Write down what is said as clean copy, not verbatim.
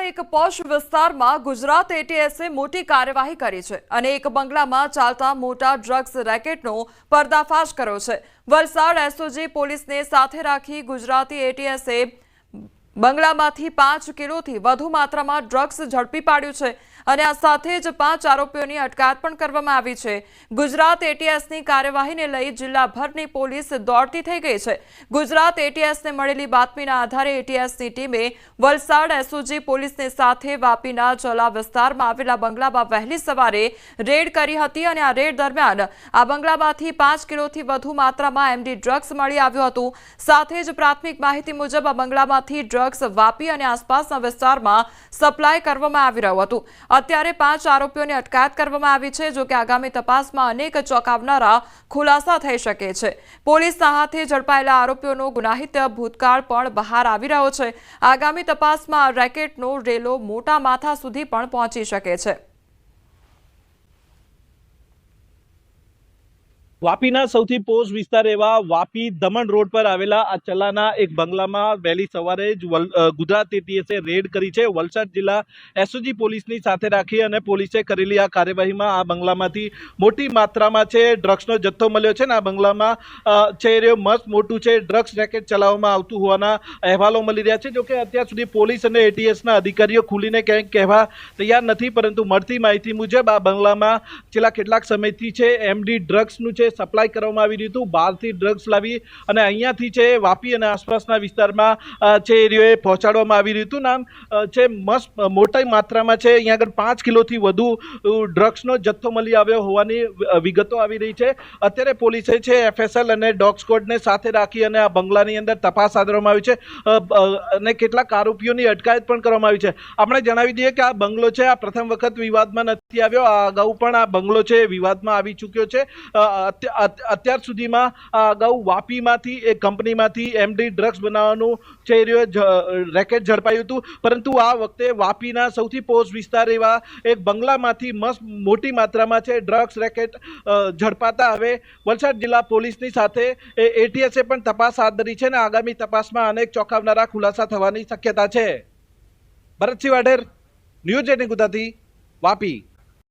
એક પોશ વિસ્તારમાં ગુજરાત એટીએસે મોટી કાર્યવાહી કરી છે અને એક બંગલામાં ચાલતા મોટા ડ્રગ્સ રેકેટનો પર્દાફાશ કર્યો છે। વલસાડ એસઓજી પોલીસને સાથે રાખી ગુજરાતી એટીએસે બંગલામાંથી 5 કિલોથી વધુ માત્રામાં ડ્રગ્સ ઝડપી પાડ્યું છે અને આ સાથે જ 5 આરોપીઓની અટકાયત પણ કરવામાં આવી છે। ગુજરાત એટીએસની કાર્યવાહીને લઈ જિલ્લાભરની પોલીસ દોડતી થઈ ગઈ છે। ગુજરાત એટીએસને મળેલી બાતમીના આધારે એટીએસની ટીમે વલસાડ એસઓજી પોલીસને સાથે વાપીના ચલા વિસ્તારમાં આવેલા બંગલામાં વહેલી સવારે રેડ કરી હતી અને આ રેડ દરમિયાન આ બંગલામાંથી 5 કિલોથી વધુ માત્રામાં એમડી ડ્રગ્સ મળી આવ્યું હતું। સાથે જ પ્રાથમિક માહિતી મુજબ આ બંગલામાંથી ડ્રગ્સ વાપી અને આસપાસના વિસ્તારમાં સપ્લાય કરવામાં આવી રહ્યું હતું। અત્યારે 5 આરોપીઓની અટકાયત કરવામાં આવી છે, જો કે આગામી તપાસમાં અનેક ચોંકાવનારા ખુલાસા થઈ શકે છે। પોલીસના હાથે ઝડપાયેલા આરોપીઓનો ગુનાહિત ભૂતકાળ પણ બહાર આવી રહ્યો છે। આગામી તપાસમાં રેકેટનો રેલો મોટા માથા સુધી પણ પહોંચી શકે છે। વાપીના સૌથી પોશ વિસ્તાર એવા વાપી દમણ રોડ પર આવેલા આ ચલાના એક બંગલામાં વહેલી સવારે જ ગુજરાત એટીએસે રેડ કરી છે। વલસાડ જિલ્લા એસઓજી પોલીસની સાથે રાખી અને પોલીસે કરેલી આ કાર્યવાહીમાં આ બંગલામાંથી મોટી માત્રામાં છે ડ્રગ્સનો જથ્થો મળ્યો છે ને આ બંગલામાં છે એ મસ્ત મોટું છે ડ્રગ્સ રેકેટ ચલાવવામાં આવતું હોવાના અહેવાલો મળી રહ્યા છે। જોકે અત્યાર સુધી પોલીસ અને એટીએસના અધિકારીઓ ખુલીને કંઈક કહેવા તૈયાર નથી, પરંતુ મળતી માહિતી મુજબ આ બંગલામાં છેલ્લા કેટલાક સમયથી છે એમડી ડ્રગ્સનું છે સપ્લાય કરવામાં આવી રહ્યું હતું। બહારથી ડ્રગ્સ લાવી અને અહીંયાથી છે વાપી અને આસપાસના વિસ્તારમાં છે એરિયોએ પહોંચાડવામાં આવી રહ્યું હતું। નામ છે મસ્ત મોટી માત્રામાં છે અહીંયા આગળ 5 કિલોથી વધુ ડ્રગ્સનો જથ્થો મળી આવ્યો હોવાની વિગતો આવી રહી છે। અત્યારે પોલીસે છે એફએસએલ અને ડોગ સ્ક્વોડને સાથે રાખી અને આ બંગલાની અંદર તપાસ હાથ ધરવામાં આવી છે અને કેટલાક આરોપીઓની અટકાયત પણ કરવામાં આવી છે। આપણે જણાવી દઈએ કે આ બંગલો છે આ પ્રથમ વખત વિવાદમાં નથી આવ્યો, આ અગાઉ પણ આ બંગલો છે વિવાદમાં આવી ચૂક્યો છે। અત્યાર સુધીમાં અગાઉ વાપીમાંથી એક કંપનીમાંથી એમડી ડ્રગ્સ બનાવવાનું છે રેકેટ ઝડપાયું હતું, પરંતુ આ વખતે વાપીના સૌથી પોશ વિસ્તાર એવા એક બંગલામાંથી મસ્ત મોટી માત્રામાં છે ડ્રગ્સ રેકેટ ઝડપાતા હવે વલસાડ જિલ્લા પોલીસની સાથે એટીએસે પણ તપાસ હાથ ધરી છે અને આગામી તપાસમાં અનેક ચોંકાવનારા ખુલાસા થવાની શક્યતા છે। ભરતસિંહ વાઢેર, ન્યૂઝ 18 ગુજરાતી, વાપી।